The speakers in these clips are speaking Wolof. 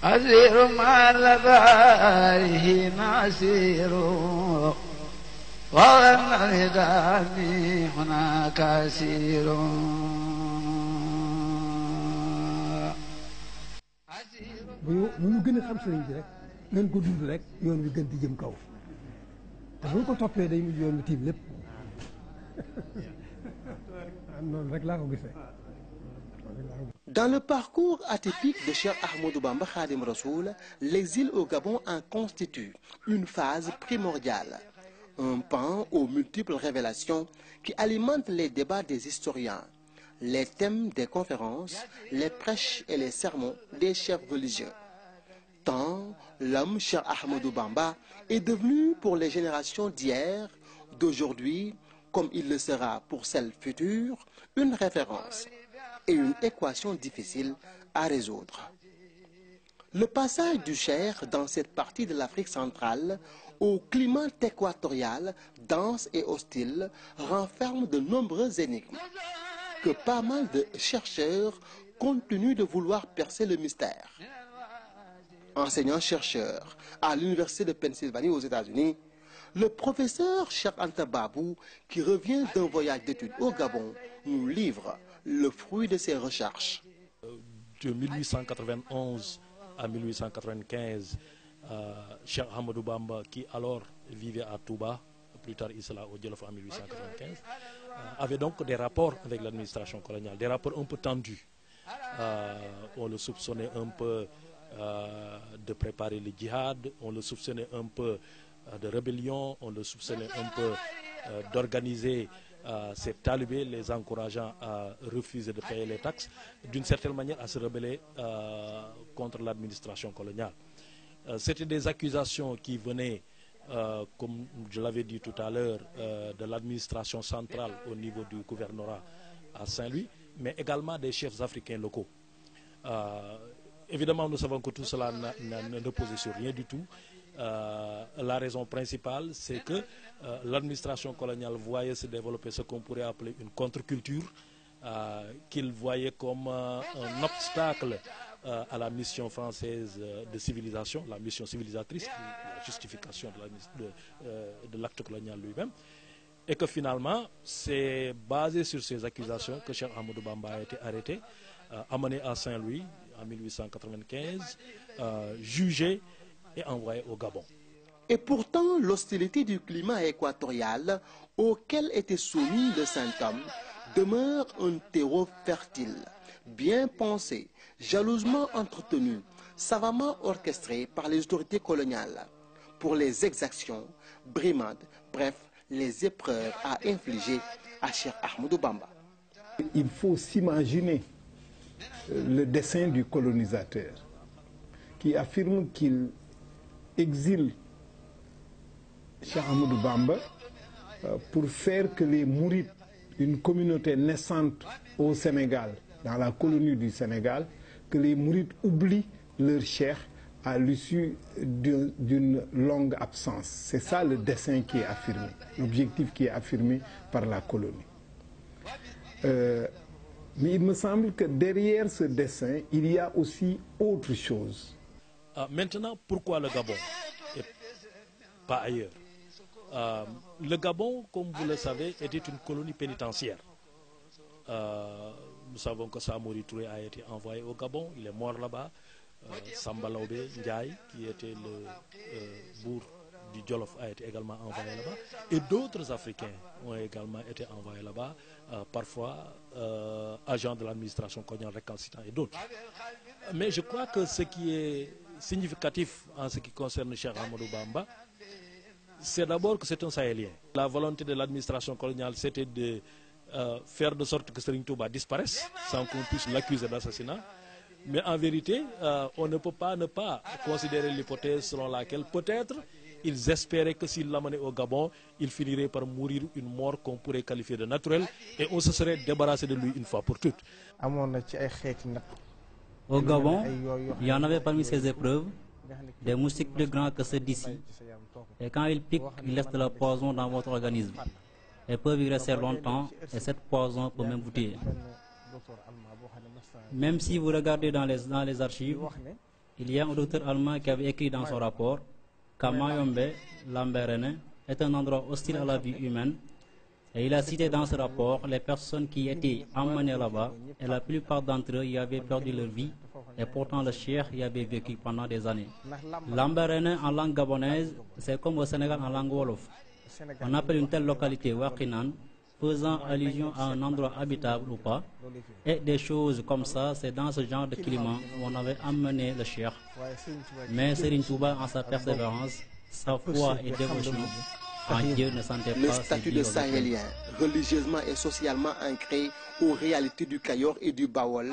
أسير مع لبائه نسير وأن ندامي هناك أسير. bu ñu gën a xam sëriñ bi rek nañ ko dund rek yoon wi gën di jëm kaw te bu ñu ko toppee day mujj yoon wi tiim lépp noonu rek laa ko gisee. Dans le parcours atypique de Cheikh Ahmadou Bamba Khadim Rassoul, l'exil au Gabon en constitue une phase primordiale, un pan aux multiples révélations qui alimentent les débats des historiens, les thèmes des conférences, les prêches et les sermons des chefs religieux. Tant l'homme Cheikh Ahmadou Bamba est devenu pour les générations d'hier, d'aujourd'hui, comme il le sera pour celles futures, une référence et une équation difficile à résoudre. Le passage du Cheikh dans cette partie de l'Afrique centrale au climat équatorial dense et hostile renferme de nombreuses énigmes que pas mal de chercheurs continuent de vouloir percer le mystère. Enseignant-chercheur à l'Université de Pennsylvanie aux États-Unis, le professeur Cheikh Anta Babou, qui revient d'un voyage d'études au Gabon, nous livre le fruit de ses recherches. De 1891 à 1895, Cheikh Ahmadou Bamba, qui alors vivait à Touba, plus tard il sera au Djolof en 1895, avait donc des rapports avec l'administration coloniale, des rapports un peu tendus. On le soupçonnait un peu de préparer le djihad, on le soupçonnait un peu de rébellion, on le soupçonnait un peu d'organiser ces talibés, les encourageant à refuser de payer les taxes, d'une certaine manière à se rebeller contre l'administration coloniale. C'était des accusations qui venaient, comme je l'avais dit tout à l'heure, de l'administration centrale au niveau du gouvernorat à Saint-Louis, mais également des chefs africains locaux. Évidemment, nous savons que tout cela ne reposait sur rien du tout. La raison principale, c'est que l'administration coloniale voyait se développer ce qu'on pourrait appeler une contre-culture, qu'il voyait comme un obstacle à la mission française de civilisation, la mission civilisatrice, la justification de l'acte colonial lui-même, et que finalement, c'est basé sur ces accusations que Cheikh Ahmadou Bamba a été arrêté, amené à Saint-Louis en 1895, jugé et envoyé au Gabon. Et pourtant, l'hostilité du climat équatorial auquel était soumis le Saint-Homme demeure un terreau fertile, bien pensé, jalousement entretenu, savamment orchestré par les autorités coloniales pour les exactions, brimades, bref, les épreuves à infliger à Cheikh Ahmadou Bamba. Il faut s'imaginer le dessein du colonisateur qui affirme qu'il exile Cheikh Ahmadou Bamba pour faire que les Mourides, une communauté naissante au Sénégal, dans la colonie du Sénégal, que les Mourides oublient leur cheikh à l'issue d'une longue absence. C'est ça le dessein qui est affirmé, l'objectif qui est affirmé par la colonie. Mais il me semble que derrière ce dessein, il y a aussi autre chose. Maintenant, pourquoi le Gabon et pas ailleurs? Le Gabon, comme vous le savez, était une colonie pénitentiaire. Nous savons que Samori Touré a été envoyé au Gabon, il est mort là-bas. Samba Laobé Ndiaye, qui était le bourg du Djolof, a été également envoyé là-bas. Et d'autres Africains ont également été envoyés là-bas, parfois agents de l'administration coloniale récalcitrants et d'autres. Mais je crois que ce qui est significatif en ce qui concerne Cheikh Ahmadou Bamba, c'est d'abord que c'est un Sahélien. La volonté de l'administration coloniale, c'était de faire de sorte que Serigne Touba disparaisse sans qu'on puisse l'accuser d'assassinat. Mais en vérité, on ne peut pas ne pas considérer l'hypothèse selon laquelle peut-être ils espéraient que s'ils l'amenaient au Gabon, il finirait par mourir une mort qu'on pourrait qualifier de naturelle et on se serait débarrassé de lui une fois pour toutes. Au Gabon, il y en avait parmi ces épreuves des moustiques plus grands que ceux d'ici. Et quand ils piquent, ils laissent de la poison dans votre organisme. Ils peuvent y rester longtemps et cette poison peut même vous tuer. Même si vous regardez dans les archives, Il y a un docteur allemand qui avait écrit dans son rapport qu'à Mayombe, Lambaréné est un endroit hostile à la vie humaine. Et il a cité dans ce rapport les personnes qui étaient emmenées là-bas et la plupart d'entre eux y avaient perdu leur vie et pourtant le cheikh y avait vécu pendant des années. Lambaréné en langue gabonaise, c'est comme au Sénégal en langue wolof. On appelle une telle localité Wakinan, faisant allusion à un endroit habitable ou pas. Et des choses comme ça, c'est dans ce genre de climat où on avait emmené le cheikh. Mais Serigne Touba, en sa persévérance, sa foi et dévotion, le statut de Sahélien, religieusement et socialement ancré aux réalités du Kayor et du Bawol,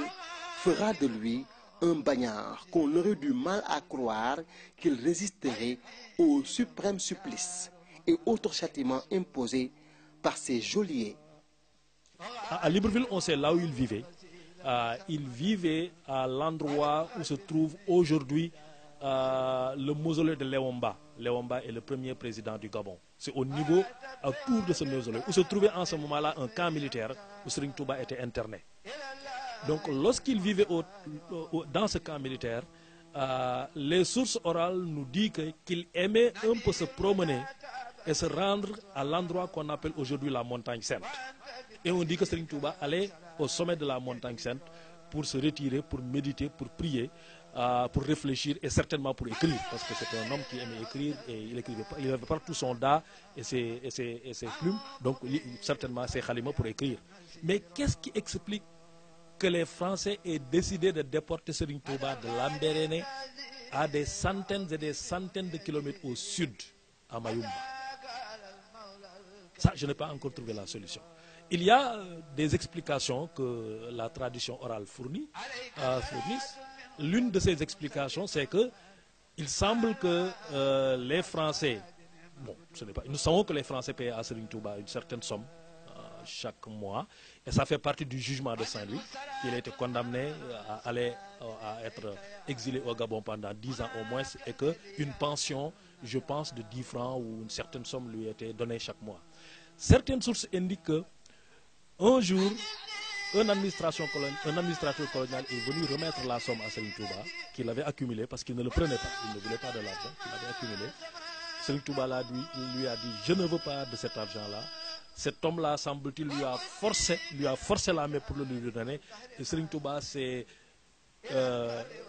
fera de lui un bagnard qu'on aurait du mal à croire qu'il résisterait au suprême supplice et autres châtiments imposés par ses geôliers. À Libreville, on sait là où il vivait. Il vivait à l'endroit où se trouve aujourd'hui le mausolée de Léomba. Léomba est le premier président du Gabon. C'est au niveau, autour de ce mausolée, où se trouvait en ce moment-là un camp militaire où Serigne Touba était interné. Donc lorsqu'il vivait dans ce camp militaire, les sources orales nous disent qu'il aimait un peu se promener et se rendre à l'endroit qu'on appelle aujourd'hui la montagne sainte. Et on dit que Serigne Touba allait au sommet de la montagne sainte pour se retirer, pour méditer, pour prier, pour réfléchir et certainement pour écrire, parce que c'était un homme qui aimait écrire et il écrivait pas, il avait partout son da et ses plumes, donc certainement ses khalima pour écrire. Mais qu'est-ce qui explique que les Français aient décidé de déporter Serigne Touba de Lambaréné à des centaines et des centaines de kilomètres au sud, à Mayumba? Ça, je n'ai pas encore trouvé la solution. Il y a des explications que la tradition orale fournit. L'une de ces explications, c'est que il semble que les Français, bon, nous savons que les Français paient à Serigne Touba une certaine somme chaque mois, et ça fait partie du jugement de Saint-Louis. Il a été condamné à être exilé au Gabon pendant 10 ans au moins, et qu'une pension, je pense, de 10 francs ou une certaine somme lui était donnée chaque mois. Certaines sources indiquent que un jour, un administrateur colonial est venu remettre la somme à Serigne Touba qu'il avait accumulée parce qu'il ne le prenait pas, il ne voulait pas de l'argent qu'il avait accumulé. Serigne Touba lui a dit: je ne veux pas de cet argent-là. Cet homme-là, semble-t-il, lui a forcé la main pour le lui donner. Et Serigne Touba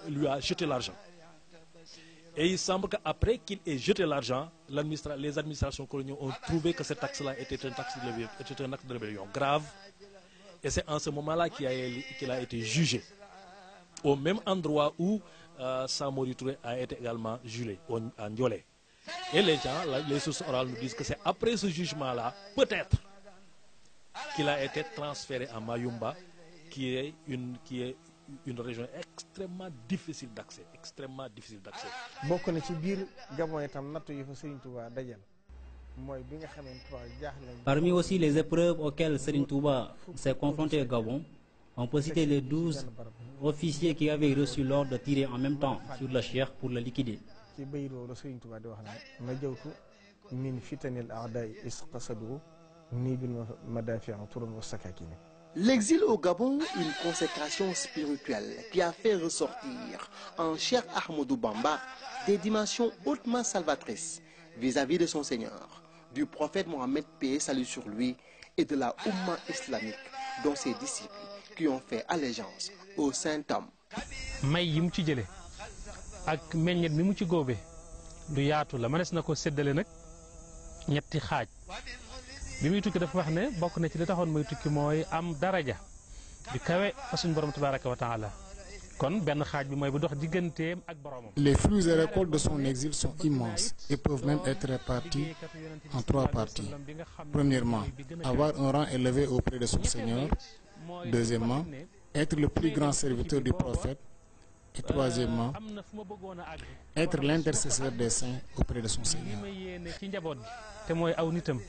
lui a jeté l'argent. Et il semble qu'après qu'il ait jeté l'argent, les administrations coloniales ont trouvé que cet acte-là était un acte de rébellion grave. Et c'est en ce moment-là qu'il a été jugé. Au même endroit où Samori Touré a été également jugé, à Ndiolé. Et les gens, les sources orales nous disent que c'est après ce jugement-là, peut-être, qu'il a été transféré à Mayumba, qui est une région extrêmement difficile d'accès. Parmi aussi les épreuves auxquelles Serigne Touba s'est confronté au Gabon, on peut citer les 12 officiers qui avaient reçu l'ordre de tirer en même temps sur le cheikh pour le liquider. L'exil au Gabon, une consécration spirituelle qui a fait ressortir en Cheikh Ahmadou Bamba des dimensions hautement salvatrices vis-à-vis de son Seigneur, du prophète Mohammed, paix et salut sur lui, et de la Oumma islamique, dont ses disciples qui ont fait allégeance au Saint-Homme. may yi mu ci jëlee ak meññet mi mu ci góobe lu yaatu la mënees na ko séddale nag ñetti xaaj bi muy tukki dafa wax ne bokk na ci li taxoon muy tukki mooy am daraja di kawe fa suñu borom tabaraka wa taala kon benn xaaj bi mooy bu dox digganteem ak boromam. Les fruits et récoltes de son exil sont immenses et peuvent même être répartis en 3 parties. Premièrement, avoir un rang élevé auprès de son Seigneur. Deuxièmement, être le plus grand serviteur du prophète. Et troisièmement, être l'intercesseur des saints auprès de son Seigneur. te mooy aw nitam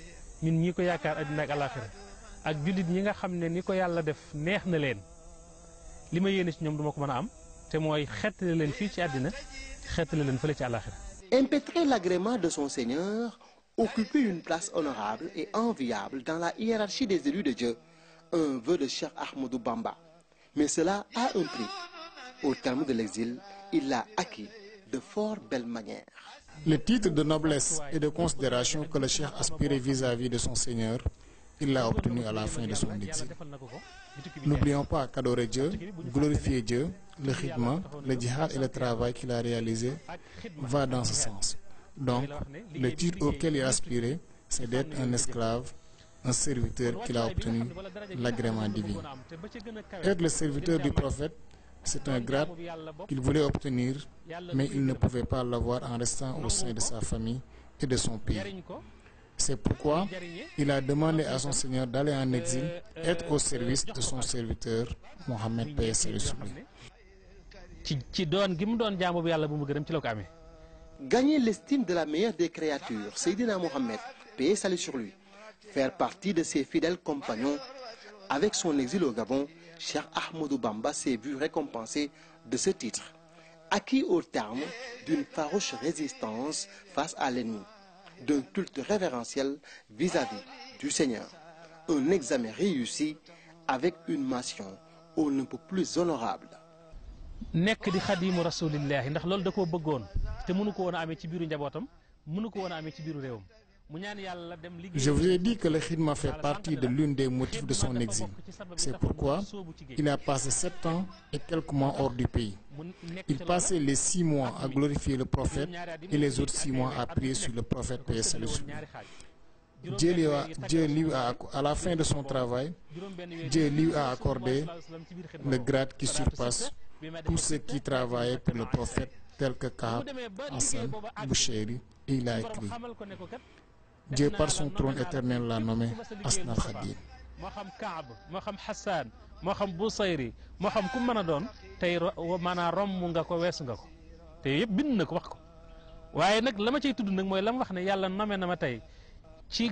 ñun ñi ko yaakaar àddina ak àllaaxira ak jullit ñi nga xam ne ni ko yàlla def neex na leen li ma yéene ci ñoom duma ko mën a am te mooy xettali leen fii ci àddina xettali leen fële ci àllaaxira. Impétrer l'agrément de son Seigneur, occuper une place honorable et enviable dans la hiérarchie des élus de Dieu, un vœu de Cheikh Ahmadou Bamba. Mais cela a un prix. Au terme de l'exil, il l'a acquis de fort belle manière. Le titre de noblesse et de considération que le cheikh aspirait vis-à-vis de son Seigneur, il l'a obtenu à la fin de son exil. N'oublions pas qu'adorer Dieu, glorifier Dieu, le khidma, le djihad et le travail qu'il a réalisé va dans ce sens. Donc, le titre auquel il aspirait, c'est d'être un esclave, un serviteur qu'il a obtenu l'agrément divin. Être le serviteur du prophète, c'est un grade qu'il voulait obtenir, mais il ne pouvait pas l'avoir en restant au sein de sa famille et de son pays. C'est pourquoi il a demandé à son Seigneur d'aller en exil, être au service de son serviteur, Mohammed paix sur lui. Gagner l'estime de la meilleure des créatures, Seydina Mohammed, paix sur lui, faire partie de ses fidèles compagnons. Avec son exil au Gabon, Cheikh Ahmadou Bamba s'est vu récompensé de ce titre, acquis au terme d'une farouche résistance face à l'ennemi, d'un culte révérentiel vis-à-vis du Seigneur. Un examen réussi avec une mention on ne peut plus honorable. nekk di xadimu rasulillahi ndax loolu da koo bëggoon te mënu ko woon a amee ci biiru njabootam mënu ko woon a amee ci biiru réewam. Je vous ai dit que le khidma fait partie de l'une des motifs de son exil. C'est pourquoi il a passé 7 ans et quelques mois hors du pays. Il passait les 6 mois à glorifier le prophète et les autres 6 mois à prier sur le prophète paix sur lui. Dieu lui a, à la fin de son travail, Dieu lui a accordé le grade qui surpasse tous ceux qui travaillaient pour le prophète, tels que Kaab, Hassan, Bouchéri, et il a écrit. Dieu par son trône éternel l'a nommé Asnal Khadim. moo xam Kaab moo xam Hassan moo xam Busayri moo xam ku mën a doon tey maanaam romb nga ko weesu nga ko te yëpp bind na ko wax ko waaye nag la ma cay tudd nag mooy la ma wax ne yàlla nommé na ma tey ci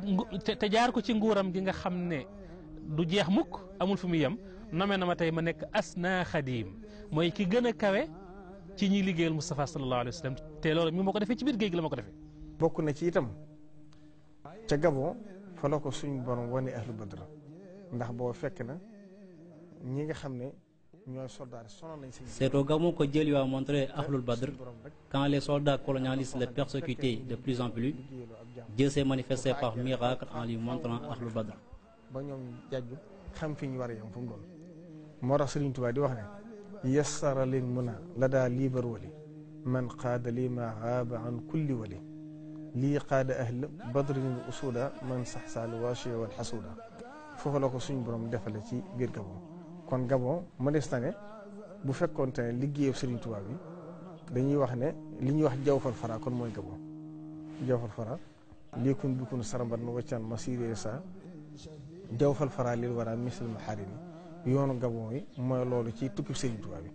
te jaar ko ci nguuram gi nga xam ne du jeex mukk amul fu muy yem nommé na ma tey ma nekk Asna Khadim mooy ki gën a kawe ci ñiy liggéeyal Moustapha sallallahu alayhi wa sallam te loolu mi ma ko defee ci biir géej gi la ma ko defee. bokk na ci itam. ca Gabon fa la ko suñu borom wane ahlu badr ndax boo fekk na ñi nga xam ne ñooy soldats sonal nañ si. C'est au Gabon que Dieu lui a montré Ahlul Badr. Quand les soldats colonialistes le persécutaient de plus en plus, Dieu s'est manifesté par miracle en lui montrant Ahlul Badr. ba ñoom jàjju xam fi ñu war a yem fu mu doon moo tax Sëriñ Tuubaa di wax ne yassara lil muna la daa liibar wali man qaada li ma xaaba an kulli wali lii qaada ahl badrin usuda man sax saal waasiya wal xasuuda foofu la ko suñu borom defale ci biir Gabon kon Gabon ma des na ne bu fekkoon te ne liggéeyu Sëriñ Tuubaa bi dañuy wax ne li ñuy wax jawfal fara kon mooy Gabon jawfal fara lii kun bi kun sarambat ma waccan ma siré sa jawfal fara lil wara misal maharini yoonu Gabon yi mooy loolu ci tukki Sëriñ Tuubaa bi.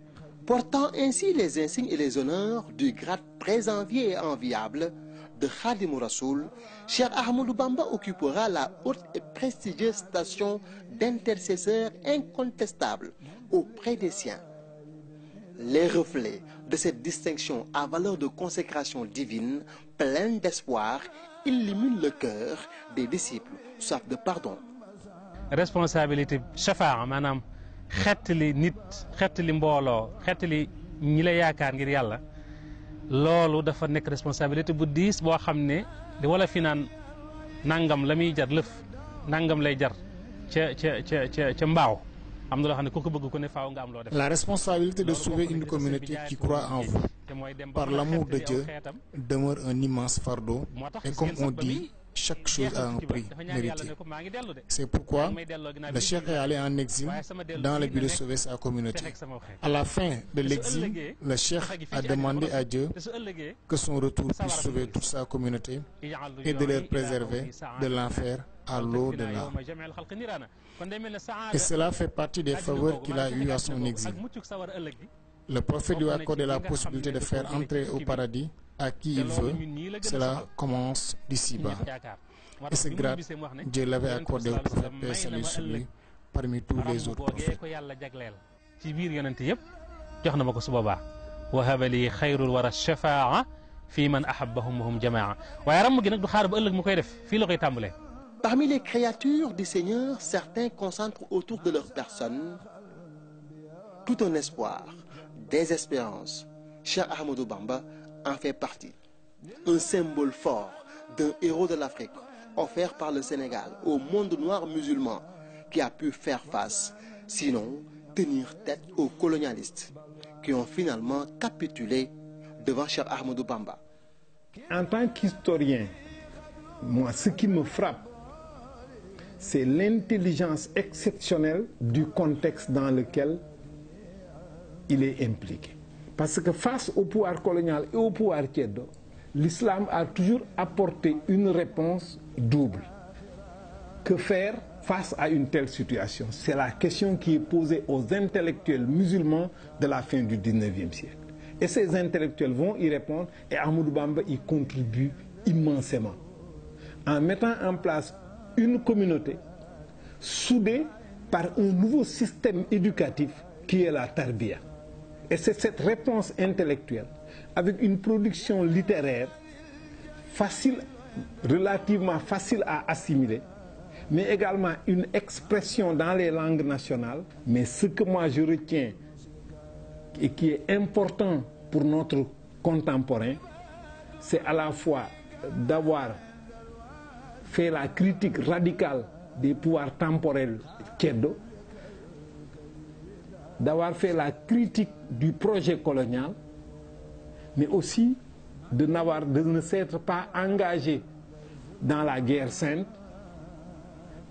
Portant ainsi les insignes et les honneurs du grade très envié et enviable de Khadim Rassoul, Cheikh Ahmadou Bamba occupera la haute et prestigieuse station d'intercesseur incontestable auprès des siens. Les reflets de cette distinction à valeur de consécration divine, pleine d'espoir, illuminent le cœur des disciples, soif de pardon. Responsabilité shafaa maanaam xettali nit xettali mbooloo xettali ñi la yaakaar ngir yàlla loolu dafa nekk responsabilité bu diis boo xam ne di wala fi naan nangam la muy jar lëf nangam lay jar ca mbaaw am na loo xam ne ku ko bëgg ko ne faaw nga am loo def. La responsabilité de sauver une communauté qui croit en vous par l'amour de Dieu demeure un immense fardeau et comme on dit chaque chose a un prix mérité. C'est pourquoi le cheikh est allé en exil dans le but de sauver sa communauté. À la fin de l'exil, le cheikh a demandé à Dieu que son retour puisse sauver toute sa communauté et de les préserver de l'enfer à l'au-delà. Et cela fait partie des faveurs qu'il a eues à son exil. Le prophète lui a accordé la possibilité de faire entrer au paradis à qui il veut. Cela commence d'ici-bas. Et ce grade, Dieu l'avait accordé au prophète paix salut sur lui parmi tous les autres prophètes. ci biir yonent yëpp jox na ma ko su boobaa wahaba li xayrul wara shafaa fi man ahabbahum wahum jamaa waaye ramm gi nag du xaar ba ëllëg mu koy def fii la koy tàmbalee. Parmi les créatures du Seigneur, certains concentrent autour de leur personne tout un espoir, des espérances Cheikh Ahmadou Bamba en fait partie. Un symbole fort d'un héros de l'Afrique offert par le Sénégal au monde noir musulman qui a pu faire face, sinon tenir tête aux colonialistes qui ont finalement capitulé devant Cheikh Ahmadou Bamba. En tant qu'historien, moi, ce qui me frappe, c'est l'intelligence exceptionnelle du contexte dans lequel il est impliqué. Parce que face au pouvoir colonial et au pouvoir ceddo, l'islam a toujours apporté une réponse double. Que faire face à une telle situation? C'est la question qui est posée aux intellectuels musulmans de la fin du 19e siècle. Et ces intellectuels vont y répondre et Ahmadou Bamba y contribue immensément. En mettant en place une communauté soudée par un nouveau système éducatif qui est la tarbiya. Et c'est cette réponse intellectuelle, avec une production littéraire facile, relativement facile à assimiler, mais également une expression dans les langues nationales. Mais ce que moi je retiens et qui est important pour notre contemporain, c'est à la fois d'avoir fait la critique radicale des pouvoirs temporels ceddo, d'avoir fait la critique du projet colonial, mais aussi de ne s'être pas engagé dans la guerre sainte,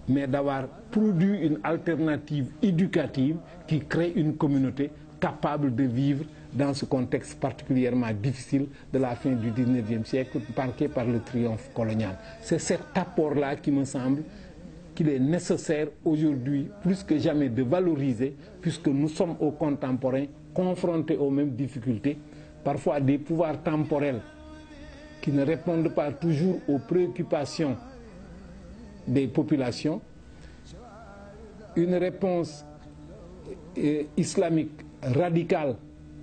mais d'avoir produit une alternative éducative qui crée une communauté capable de vivre dans ce contexte particulièrement difficile de la fin du 19e siècle, marqué par le triomphe colonial. C'est cet apport-là qui me semble qu'il est nécessaire aujourd'hui, plus que jamais, de valoriser, puisque nous sommes aux contemporains confrontés aux mêmes difficultés, parfois des pouvoirs temporels qui ne répondent pas toujours aux préoccupations des populations, une réponse islamique radicale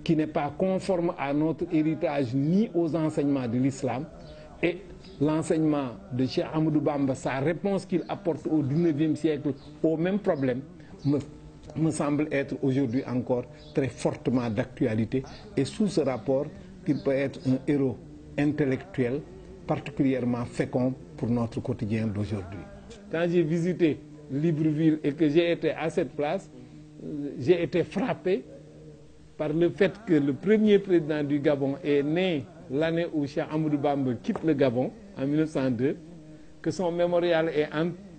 qui n'est pas conforme à notre héritage ni aux enseignements de l'islam, et l'enseignement de Cheikh Ahmadou Bamba, sa réponse qu'il apporte au 19e siècle au même problème, me semble être aujourd'hui encore très fortement d'actualité, et sous ce rapport, il peut être un héros intellectuel particulièrement fécond pour notre quotidien d'aujourd'hui. Quand j'ai visité Libreville et que j'ai été à cette place, j'ai été frappé par le fait que le premier président du Gabon est né l'année où Cheikh Ahmadou Bamba quitte le Gabon, en 1902, que son mémorial est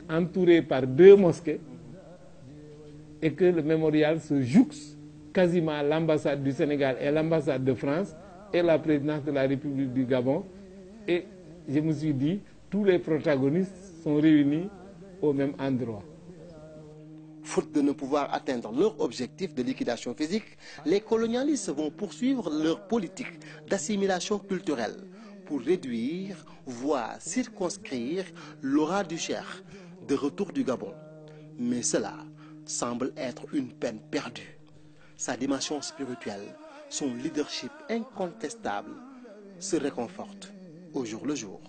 entouré par 2 mosquées et que le mémorial se jouxte quasiment à l'ambassade du Sénégal et l'ambassade de France et la présidence de la République du Gabon. Et je me suis dit, tous les protagonistes sont réunis au même endroit. Faute de ne pouvoir atteindre leur objectif de liquidation physique, les colonialistes vont poursuivre leur politique d'assimilation culturelle pour réduire, voire circonscrire l'aura du Cheikh de retour du Gabon. Mais cela semble être une peine perdue. Sa dimension spirituelle, son leadership incontestable se réconfortent au jour le jour.